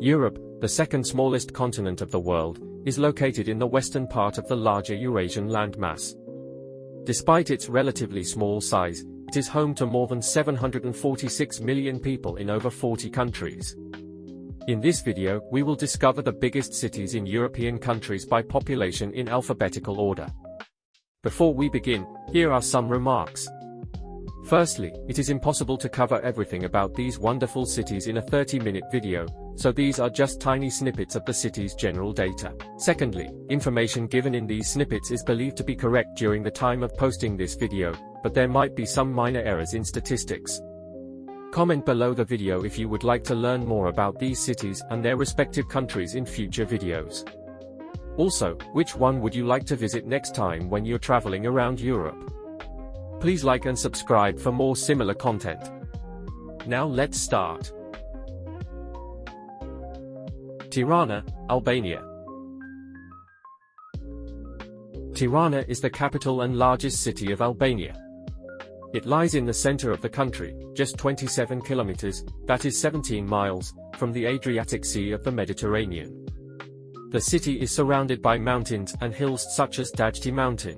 Europe, the second smallest continent of the world, is located in the western part of the larger Eurasian landmass. Despite its relatively small size, it is home to more than 746 million people in over 40 countries. In this video, we will discover the biggest cities in European countries by population in alphabetical order. Before we begin, here are some remarks. Firstly, it is impossible to cover everything about these wonderful cities in a 30-minute video, so these are just tiny snippets of the city's general data. Secondly, information given in these snippets is believed to be correct during the time of posting this video, but there might be some minor errors in statistics. Comment below the video if you would like to learn more about these cities and their respective countries in future videos. Also, which one would you like to visit next time when you're traveling around Europe? Please like and subscribe for more similar content. Now let's start. Tirana, Albania. Tirana is the capital and largest city of Albania. It lies in the center of the country, just 27 kilometers, that is 17 miles, from the Adriatic Sea of the Mediterranean. The city is surrounded by mountains and hills such as Dajti Mountain.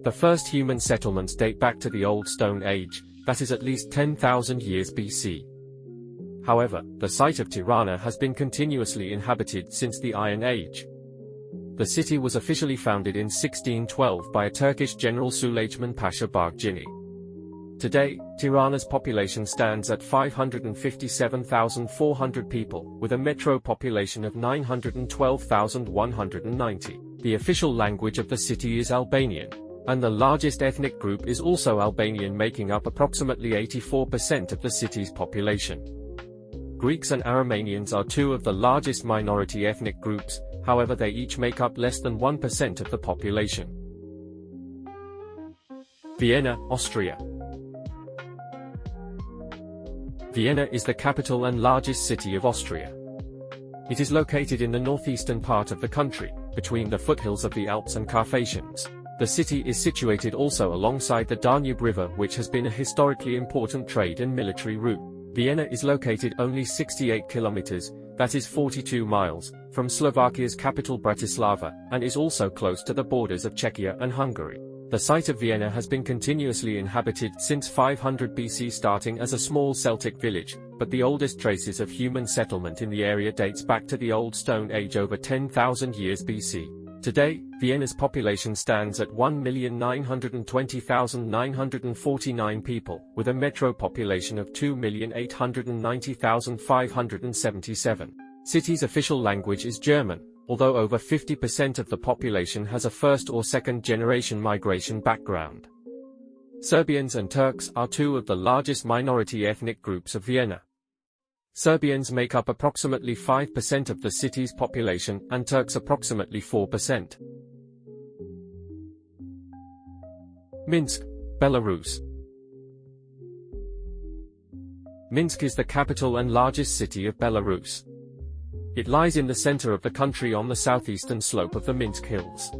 The first human settlements date back to the Old Stone Age, that is at least 10,000 years BC. However, the site of Tirana has been continuously inhabited since the Iron Age. The city was officially founded in 1612 by a Turkish general Süleyman Pasha Bargini. Today, Tirana's population stands at 557,400 people, with a metro population of 912,190. The official language of the city is Albanian, and the largest ethnic group is also Albanian, making up approximately 84% of the city's population. Greeks and Aromanians are two of the largest minority ethnic groups, however they each make up less than 1% of the population. Vienna, Austria. Vienna is the capital and largest city of Austria. It is located in the northeastern part of the country, between the foothills of the Alps and Carpathians. The city is situated also alongside the Danube River, which has been a historically important trade and military route. Vienna is located only 68 kilometers, that is 42 miles, from Slovakia's capital Bratislava, and is also close to the borders of Czechia and Hungary. The site of Vienna has been continuously inhabited since 500 BC, starting as a small Celtic village, but the oldest traces of human settlement in the area dates back to the Old Stone Age, over 10,000 years BC. Today, Vienna's population stands at 1,920,949 people, with a metro population of 2,890,577. City's official language is German, although over 50% of the population has a first or second generation migration background. Serbians and Turks are two of the largest minority ethnic groups of Vienna. Serbians make up approximately 5% of the city's population, and Turks approximately 4%. Minsk, Belarus. Minsk is the capital and largest city of Belarus. It lies in the center of the country on the southeastern slope of the Minsk Hills.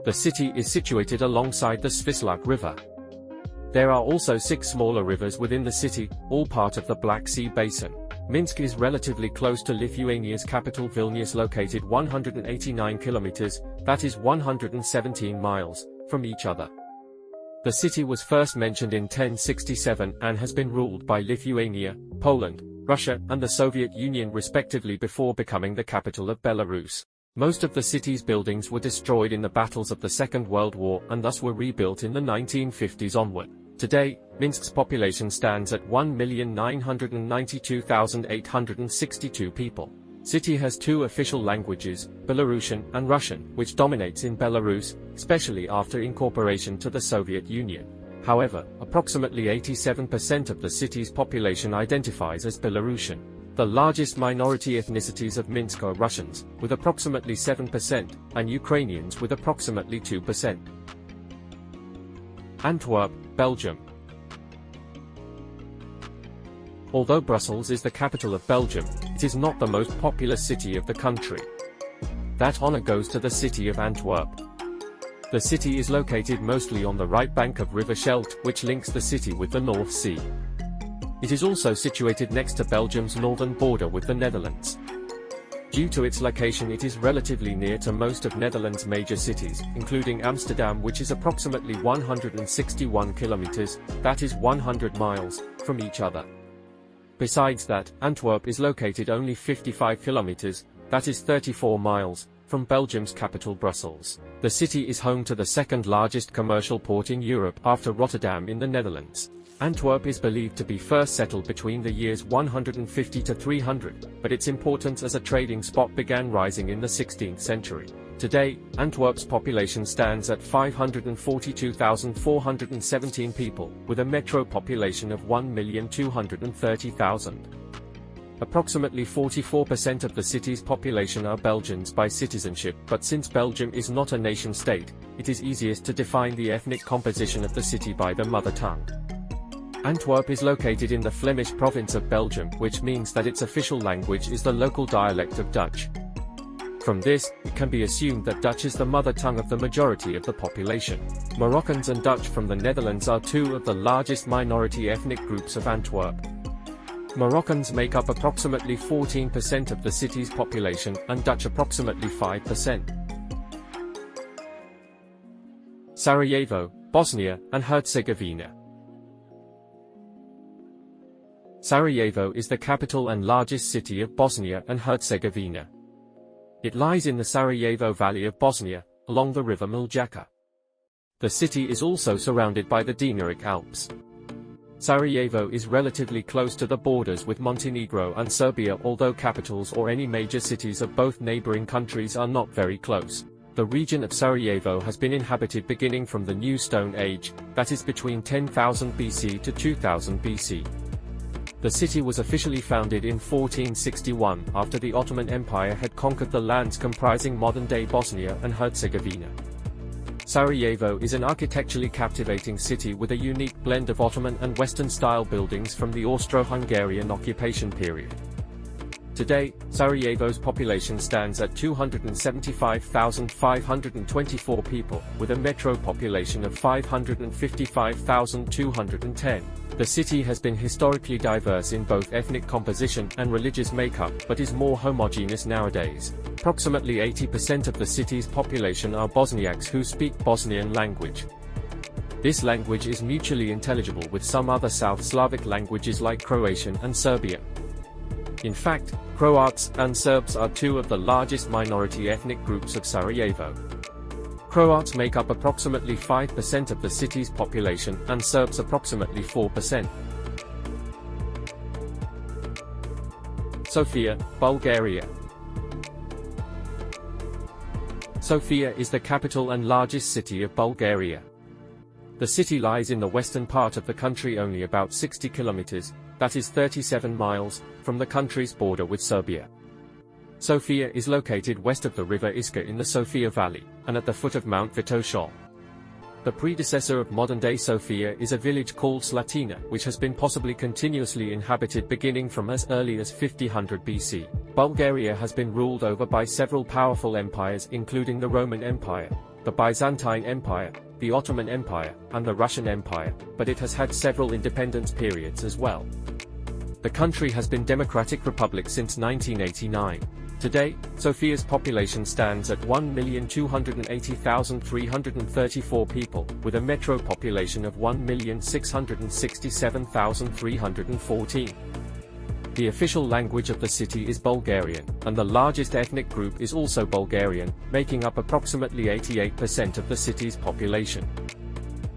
The city is situated alongside the Svislach River. There are also 6 smaller rivers within the city, all part of the Black Sea Basin. Minsk is relatively close to Lithuania's capital Vilnius, located 189 kilometers, that is 117 miles, from each other. The city was first mentioned in 1067 and has been ruled by Lithuania, Poland, Russia, and the Soviet Union respectively before becoming the capital of Belarus. Most of the city's buildings were destroyed in the battles of the Second World War and thus were rebuilt in the 1950s onward. Today, Minsk's population stands at 1,992,862 people. City has 2 official languages, Belarusian and Russian, which dominates in Belarus, especially after incorporation to the Soviet Union. However, approximately 87% of the city's population identifies as Belarusian. The largest minority ethnicities of Minsk are Russians, with approximately 7%, and Ukrainians with approximately 2%. Antwerp, Belgium. Although Brussels is the capital of Belgium, it is not the most populous city of the country. That honor goes to the city of Antwerp. The city is located mostly on the right bank of River Scheldt, which links the city with the North Sea. It is also situated next to Belgium's northern border with the Netherlands. Due to its location, it is relatively near to most of Netherlands' major cities, including Amsterdam, which is approximately 161 kilometers, that is 100 miles, from each other. Besides that, Antwerp is located only 55 kilometers, that is 34 miles, from Belgium's capital Brussels. The city is home to the second largest commercial port in Europe after Rotterdam in the Netherlands. Antwerp is believed to be first settled between the years 150 to 300, but its importance as a trading spot began rising in the 16th century. Today, Antwerp's population stands at 542,417 people, with a metro population of 1,230,000. Approximately 44% of the city's population are Belgians by citizenship, but since Belgium is not a nation-state, it is easiest to define the ethnic composition of the city by the mother tongue. Antwerp is located in the Flemish province of Belgium, which means that its official language is the local dialect of Dutch. From this, it can be assumed that Dutch is the mother tongue of the majority of the population. Moroccans and Dutch from the Netherlands are two of the largest minority ethnic groups of Antwerp. Moroccans make up approximately 14% of the city's population, and Dutch approximately 5%. Sarajevo, Bosnia and Herzegovina. Sarajevo is the capital and largest city of Bosnia and Herzegovina. It lies in the Sarajevo Valley of Bosnia, along the river Miljacka. The city is also surrounded by the Dinaric Alps. Sarajevo is relatively close to the borders with Montenegro and Serbia, although capitals or any major cities of both neighboring countries are not very close. The region of Sarajevo has been inhabited beginning from the New Stone Age, that is between 10,000 BC to 2000 BC. The city was officially founded in 1461 after the Ottoman Empire had conquered the lands comprising modern-day Bosnia and Herzegovina. Sarajevo is an architecturally captivating city with a unique blend of Ottoman and Western-style buildings from the Austro-Hungarian occupation period. Today, Sarajevo's population stands at 275,524 people, with a metro population of 555,210. The city has been historically diverse in both ethnic composition and religious makeup, but is more homogeneous nowadays. Approximately 80% of the city's population are Bosniaks who speak Bosnian language. This language is mutually intelligible with some other South Slavic languages like Croatian and Serbian. In fact, Croats and Serbs are two of the largest minority ethnic groups of Sarajevo. Croats make up approximately 5% of the city's population, and Serbs approximately 4%. Sofia, Bulgaria. Sofia is the capital and largest city of Bulgaria. The city lies in the western part of the country, only about 60 kilometers, that is 37 miles, from the country's border with Serbia. Sofia is located west of the river Iskra in the Sofia Valley, and at the foot of Mount Vitoshol. The predecessor of modern-day Sofia is a village called Slatina, which has been possibly continuously inhabited beginning from as early as 5000 BC. Bulgaria has been ruled over by several powerful empires, including the Roman Empire, the Byzantine Empire, the Ottoman Empire, and the Russian Empire, but it has had several independence periods as well. The country has been democratic republic since 1989. Today, Sofia's population stands at 1,280,334 people, with a metro population of 1,667,314. The official language of the city is Bulgarian, and the largest ethnic group is also Bulgarian, making up approximately 88% of the city's population.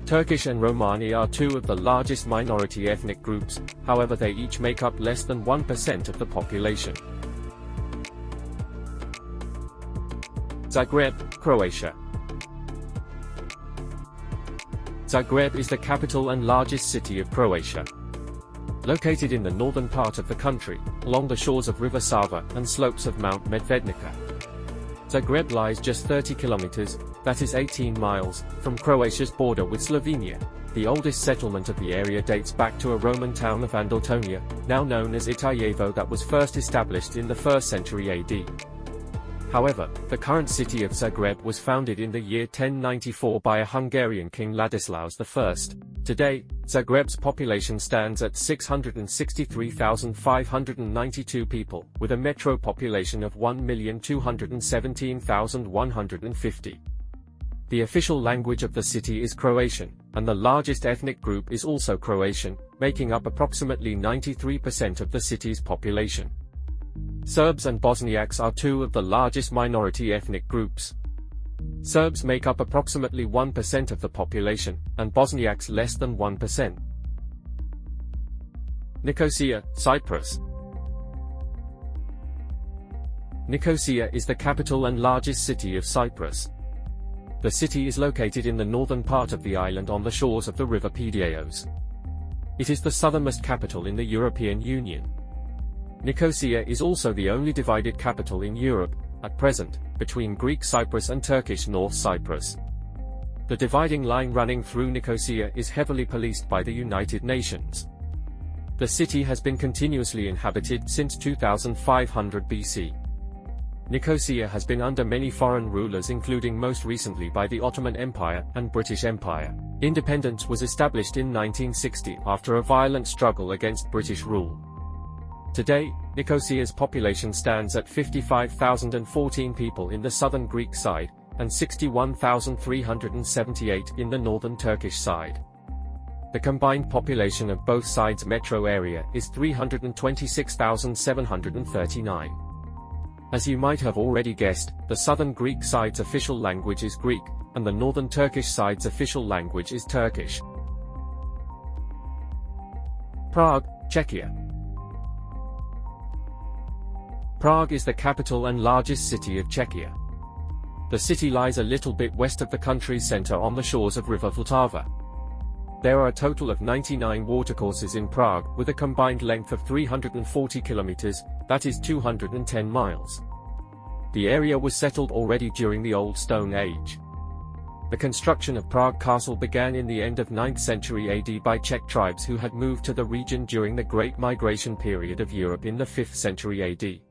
Turkish and Romani are two of the largest minority ethnic groups, however they each make up less than 1% of the population. Zagreb, Croatia. Zagreb is the capital and largest city of Croatia. Located in the northern part of the country, along the shores of River Sava and slopes of Mount Medvednica. Zagreb lies just 30 kilometers, that is 18 miles, from Croatia's border with Slovenia. The oldest settlement of the area dates back to a Roman town of Andoltonia, now known as Itajevo, that was first established in the 1st century AD. However, the current city of Zagreb was founded in the year 1094 by a Hungarian king Ladislaus I. Today, Zagreb's population stands at 663,592 people, with a metro population of 1,217,150. The official language of the city is Croatian, and the largest ethnic group is also Croatian, making up approximately 93% of the city's population. Serbs and Bosniaks are two of the largest minority ethnic groups. Serbs make up approximately 1% of the population, and Bosniaks less than 1%. Nicosia, Cyprus. Nicosia is the capital and largest city of Cyprus. The city is located in the northern part of the island on the shores of the river Piraeus. It is the southernmost capital in the European Union. Nicosia is also the only divided capital in Europe, at present, between Greek Cyprus and Turkish North Cyprus. The dividing line running through Nicosia is heavily policed by the United Nations. The city has been continuously inhabited since 2500 BC. Nicosia has been under many foreign rulers, including most recently by the Ottoman Empire and British Empire. Independence was established in 1960 after a violent struggle against British rule. Today, Nicosia's population stands at 55,014 people in the southern Greek side, and 61,378 in the northern Turkish side. The combined population of both sides' metro area is 326,739. As you might have already guessed, the southern Greek side's official language is Greek, and the northern Turkish side's official language is Turkish. Prague, Czechia. Prague is the capital and largest city of Czechia. The city lies a little bit west of the country's center on the shores of River Vltava. There are a total of 99 watercourses in Prague, with a combined length of 340 kilometers, that is 210 miles. The area was settled already during the Old Stone Age. The construction of Prague Castle began in the end of 9th century AD by Czech tribes who had moved to the region during the Great Migration period of Europe in the 5th century AD.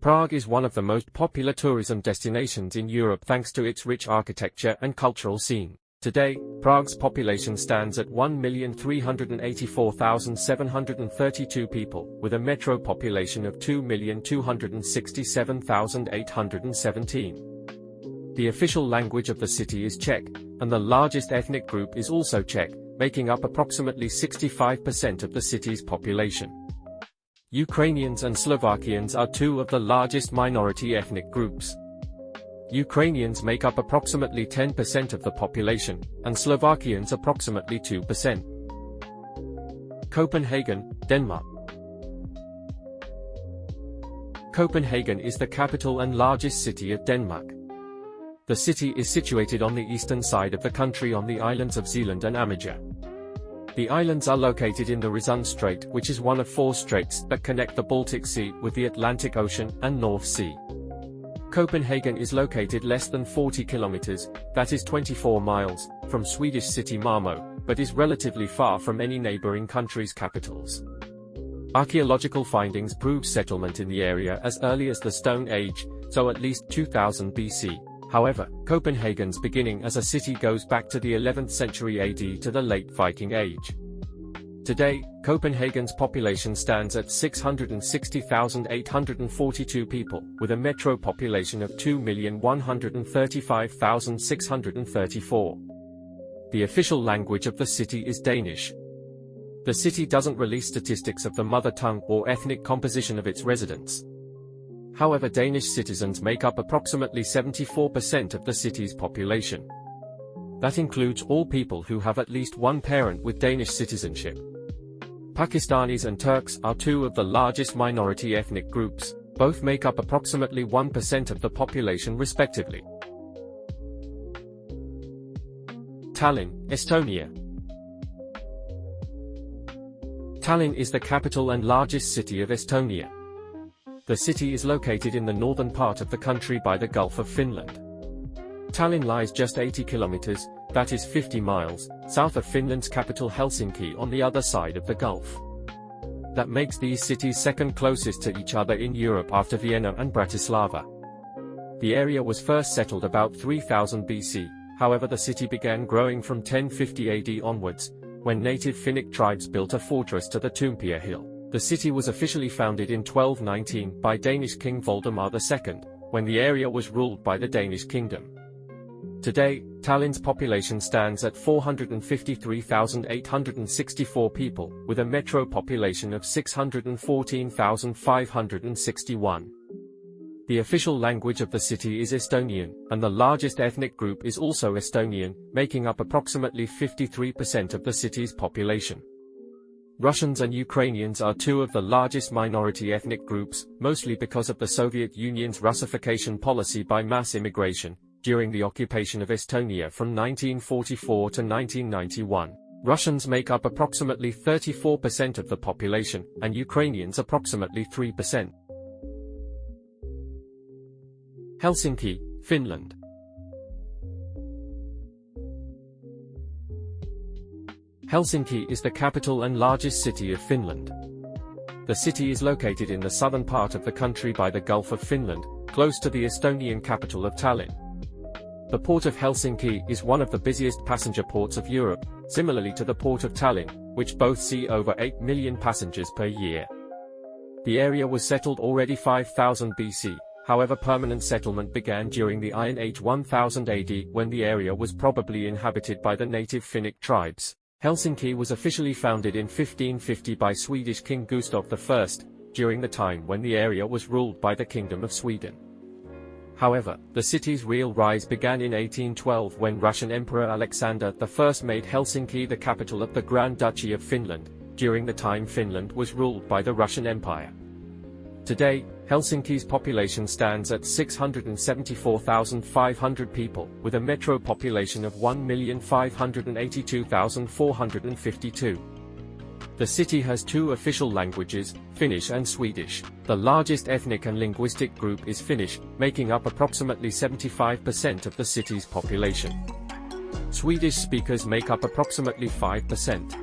Prague is one of the most popular tourism destinations in Europe thanks to its rich architecture and cultural scene. Today, Prague's population stands at 1,384,732 people, with a metro population of 2,267,817. The official language of the city is Czech, and the largest ethnic group is also Czech, making up approximately 65% of the city's population. Ukrainians and Slovakians are two of the largest minority ethnic groups. Ukrainians make up approximately 10% of the population, and Slovakians approximately 2%. Copenhagen, Denmark. Copenhagen is the capital and largest city of Denmark. The city is situated on the eastern side of the country on the islands of Zealand and Amager. The islands are located in the Øresund Strait, which is one of 4 straits that connect the Baltic Sea with the Atlantic Ocean and North Sea. Copenhagen is located less than 40 kilometers, that is 24 miles, from Swedish city Malmö, but is relatively far from any neighboring countries' capitals. Archaeological findings prove settlement in the area as early as the Stone Age, so at least 2000 BC. However, Copenhagen's beginning as a city goes back to the 11th century AD to the late Viking Age. Today, Copenhagen's population stands at 660,842 people, with a metro population of 2,135,634. The official language of the city is Danish. The city doesn't release statistics of the mother tongue or ethnic composition of its residents. However, Danish citizens make up approximately 74% of the city's population. That includes all people who have at least one parent with Danish citizenship. Pakistanis and Turks are two of the largest minority ethnic groups, both make up approximately 1% of the population respectively. Tallinn, Estonia. Tallinn is the capital and largest city of Estonia. The city is located in the northern part of the country by the Gulf of Finland. Tallinn lies just 80 kilometers, that is 50 miles, south of Finland's capital Helsinki on the other side of the Gulf. That makes these cities second closest to each other in Europe after Vienna and Bratislava. The area was first settled about 3000 BC, however the city began growing from 1050 AD onwards, when native Finnic tribes built a fortress to the Tumpia hill. The city was officially founded in 1219 by Danish King Valdemar II, when the area was ruled by the Danish kingdom. Today, Tallinn's population stands at 453,864 people, with a metro population of 614,561. The official language of the city is Estonian, and the largest ethnic group is also Estonian, making up approximately 53% of the city's population. Russians and Ukrainians are two of the largest minority ethnic groups, mostly because of the Soviet Union's Russification policy by mass immigration, during the occupation of Estonia from 1944 to 1991. Russians make up approximately 34% of the population, and Ukrainians approximately 3%. Helsinki, Finland. Helsinki is the capital and largest city of Finland. The city is located in the southern part of the country by the Gulf of Finland, close to the Estonian capital of Tallinn. The port of Helsinki is one of the busiest passenger ports of Europe, similarly to the port of Tallinn, which both see over 8 million passengers per year. The area was settled already 5000 BC, however permanent settlement began during the Iron Age 1000 AD when the area was probably inhabited by the native Finnic tribes. Helsinki was officially founded in 1550 by Swedish King Gustav I, during the time when the area was ruled by the Kingdom of Sweden. However, the city's real rise began in 1812 when Russian Emperor Alexander I made Helsinki the capital of the Grand Duchy of Finland, during the time Finland was ruled by the Russian Empire. Today, Helsinki's population stands at 674,500 people, with a metro population of 1,582,452. The city has two official languages, Finnish and Swedish. The largest ethnic and linguistic group is Finnish, making up approximately 75% of the city's population. Swedish speakers make up approximately 5%.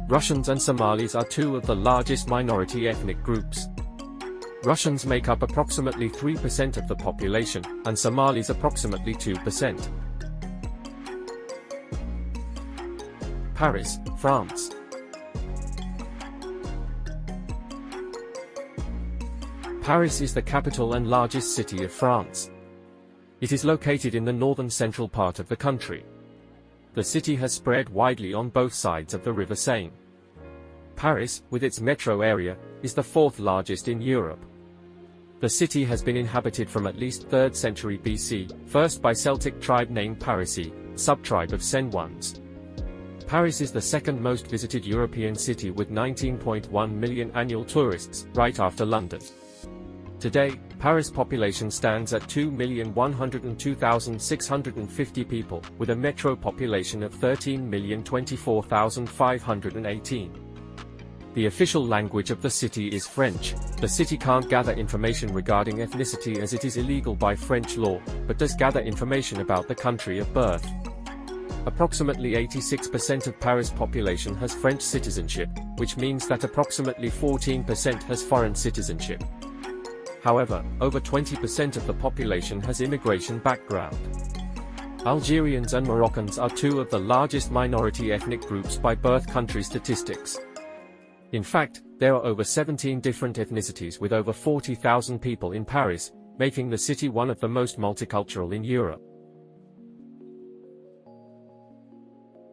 Russians and Somalis are two of the largest minority ethnic groups. Russians make up approximately 3% of the population, and Somalis approximately 2%. Paris, France. Paris is the capital and largest city of France. It is located in the northern central part of the country. The city has spread widely on both sides of the River Seine. Paris, with its metro area, is the fourth largest in Europe. The city has been inhabited from at least 3rd century BC, first by Celtic tribe named Parisii, subtribe of Senones. Paris is the second most visited European city with 19.1 million annual tourists, right after London. Today, Paris' population stands at 2,102,650 people, with a metro population of 13,024,518. The official language of the city is French. The city can't gather information regarding ethnicity as it is illegal by French law, but does gather information about the country of birth. Approximately 86% of Paris' population has French citizenship, which means that approximately 14% has foreign citizenship. However, over 20% of the population has immigration background. Algerians and Moroccans are two of the largest minority ethnic groups by birth country statistics. In fact, there are over 17 different ethnicities with over 40,000 people in Paris, making the city one of the most multicultural in Europe.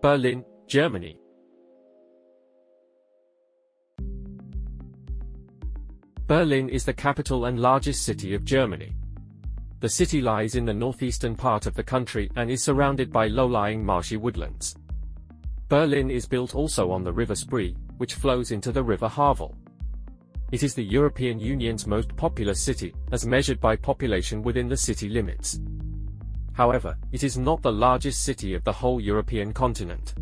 Berlin, Germany. Berlin is the capital and largest city of Germany. The city lies in the northeastern part of the country and is surrounded by low-lying marshy woodlands. Berlin is built also on the River Spree, which flows into the River Havel. It is the European Union's most populous city, as measured by population within the city limits. However, it is not the largest city of the whole European continent.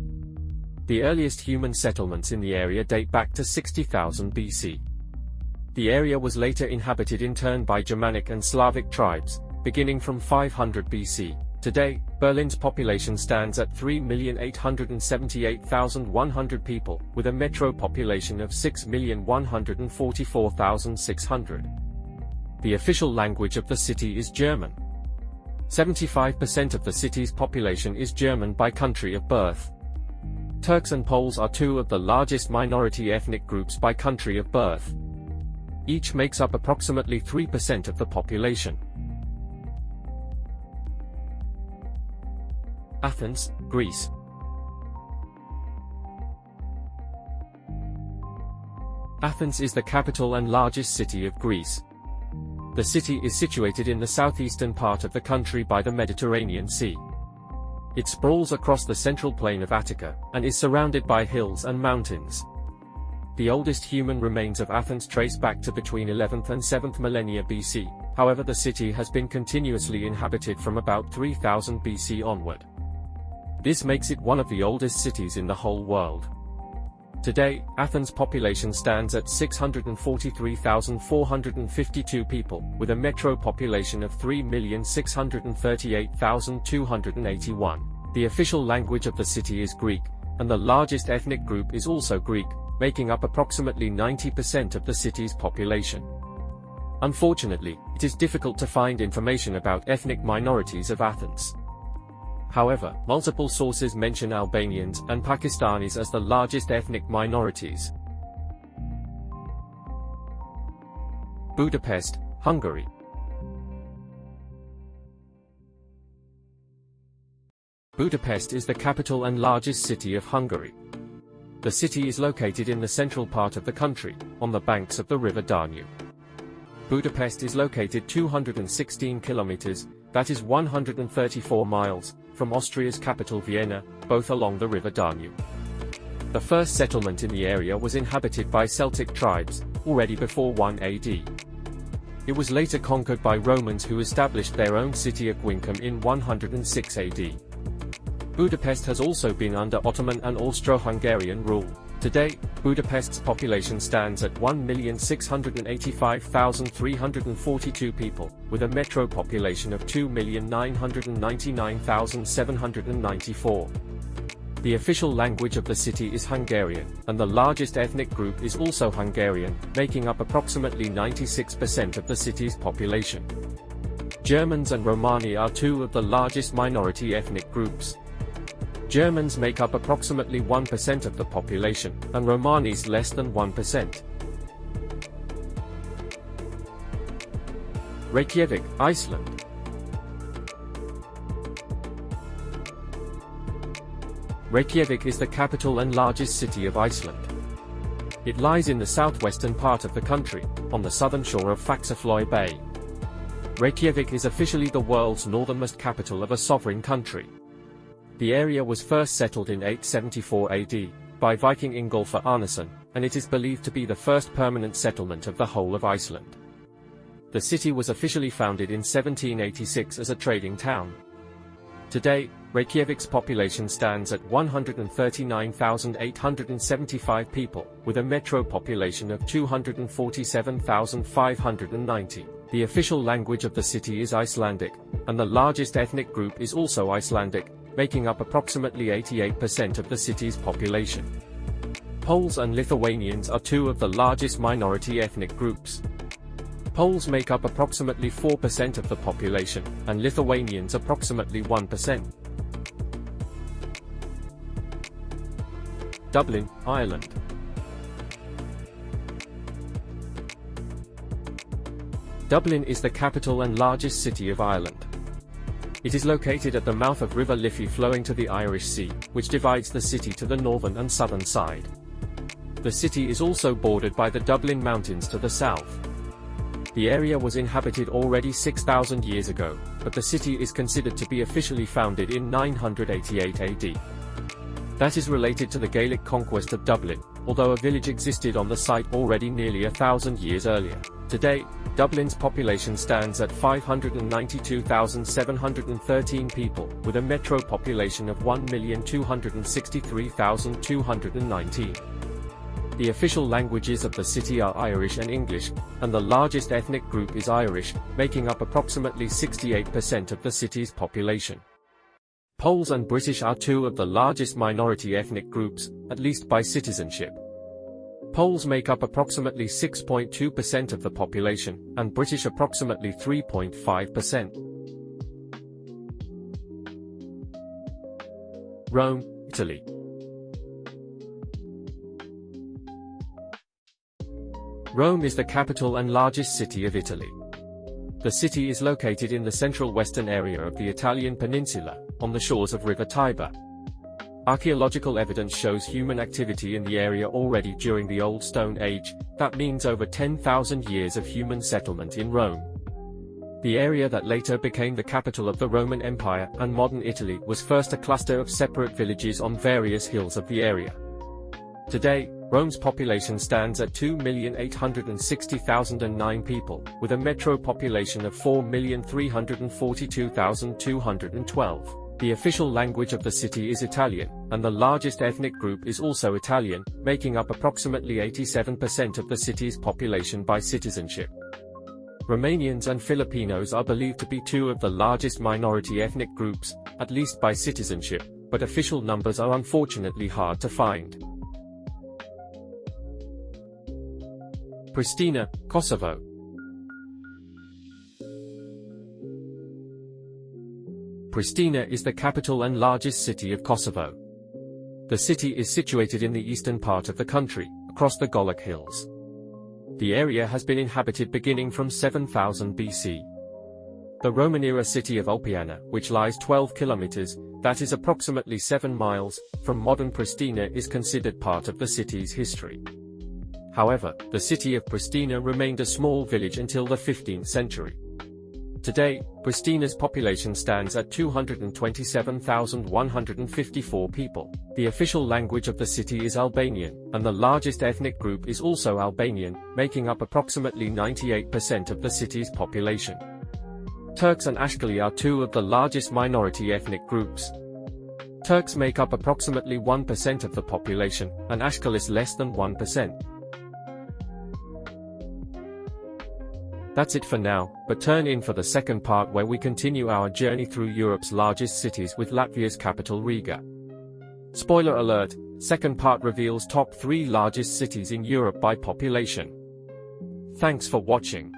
The earliest human settlements in the area date back to 60,000 BC. The area was later inhabited in turn by Germanic and Slavic tribes, beginning from 500 BC. Today, Berlin's population stands at 3,878,100 people, with a metro population of 6,144,600. The official language of the city is German. 75% of the city's population is German by country of birth. Turks and Poles are two of the largest minority ethnic groups by country of birth. Each makes up approximately 3% of the population. Athens, Greece. Athens is the capital and largest city of Greece. The city is situated in the southeastern part of the country by the Mediterranean Sea. It sprawls across the central plain of Attica, and is surrounded by hills and mountains. The oldest human remains of Athens trace back to between 11th and 7th millennia BC, however the city has been continuously inhabited from about 3000 BC onward. This makes it one of the oldest cities in the whole world. Today, Athens' population stands at 643,452 people, with a metro population of 3,638,281. The official language of the city is Greek, and the largest ethnic group is also Greek, making up approximately 90% of the city's population. Unfortunately, it is difficult to find information about ethnic minorities of Athens. However, multiple sources mention Albanians and Pakistanis as the largest ethnic minorities. Budapest, Hungary. Budapest is the capital and largest city of Hungary. The city is located in the central part of the country, on the banks of the river Danube. Budapest is located 216 kilometers, that is 134 miles, from Austria's capital Vienna, both along the river Danube. The first settlement in the area was inhabited by Celtic tribes, already before 1 AD. It was later conquered by Romans who established their own city of Aquincum in 106 AD. Budapest has also been under Ottoman and Austro-Hungarian rule. Today, Budapest's population stands at 1,685,342 people, with a metro population of 2,999,794. The official language of the city is Hungarian, and the largest ethnic group is also Hungarian, making up approximately 96% of the city's population. Germans and Romani are two of the largest minority ethnic groups. Germans make up approximately 1% of the population, and Romanis less than 1%. Reykjavik, Iceland. Reykjavik is the capital and largest city of Iceland. It lies in the southwestern part of the country, on the southern shore of Faxaflói Bay. Reykjavik is officially the world's northernmost capital of a sovereign country. The area was first settled in 874 AD, by Viking Ingolfur Arnason, and it is believed to be the first permanent settlement of the whole of Iceland. The city was officially founded in 1786 as a trading town. Today, Reykjavik's population stands at 139,875 people, with a metro population of 247,590. The official language of the city is Icelandic, and the largest ethnic group is also Icelandic, making up approximately 88% of the city's population. Poles and Lithuanians are two of the largest minority ethnic groups. Poles make up approximately 4% of the population, and Lithuanians approximately 1%. Dublin, Ireland. Dublin is the capital and largest city of Ireland. It is located at the mouth of River Liffey flowing to the Irish Sea, which divides the city to the northern and southern side. The city is also bordered by the Dublin Mountains to the south. The area was inhabited already 6,000 years ago, but the city is considered to be officially founded in 988 AD. That is related to the Gaelic conquest of Dublin, although a village existed on the site already nearly 1,000 years earlier. Today, Dublin's population stands at 592,713 people, with a metro population of 1,263,219. The official languages of the city are Irish and English, and the largest ethnic group is Irish, making up approximately 68% of the city's population. Poles and British are two of the largest minority ethnic groups, at least by citizenship. Poles make up approximately 6.2% of the population, and British approximately 3.5%. Rome, Italy. Rome is the capital and largest city of Italy. The city is located in the central western area of the Italian peninsula, on the shores of River Tiber. Archaeological evidence shows human activity in the area already during the Old Stone Age, that means over 10,000 years of human settlement in Rome. The area that later became the capital of the Roman Empire and modern Italy was first a cluster of separate villages on various hills of the area. Today, Rome's population stands at 2,860,009 people, with a metro population of 4,342,212. The official language of the city is Italian, and the largest ethnic group is also Italian, making up approximately 87% of the city's population by citizenship. Romanians and Filipinos are believed to be two of the largest minority ethnic groups, at least by citizenship, but official numbers are unfortunately hard to find. Pristina, Kosovo. Pristina is the capital and largest city of Kosovo. The city is situated in the eastern part of the country, across the Goluk Hills. The area has been inhabited beginning from 7000 BC. The Roman-era city of Ulpiana, which lies 12 kilometers, that is approximately 7 miles, from modern Pristina, is considered part of the city's history. However, the city of Pristina remained a small village until the 15th century. Today, Pristina's population stands at 227,154 people. The official language of the city is Albanian, and the largest ethnic group is also Albanian, making up approximately 98% of the city's population. Turks and Ashkali are two of the largest minority ethnic groups. Turks make up approximately 1% of the population, and Ashkalis less than 1%. That's it for now, but turn in for the second part where we continue our journey through Europe's largest cities with Latvia's capital Riga. Spoiler alert, second part reveals top 3 largest cities in Europe by population. Thanks for watching.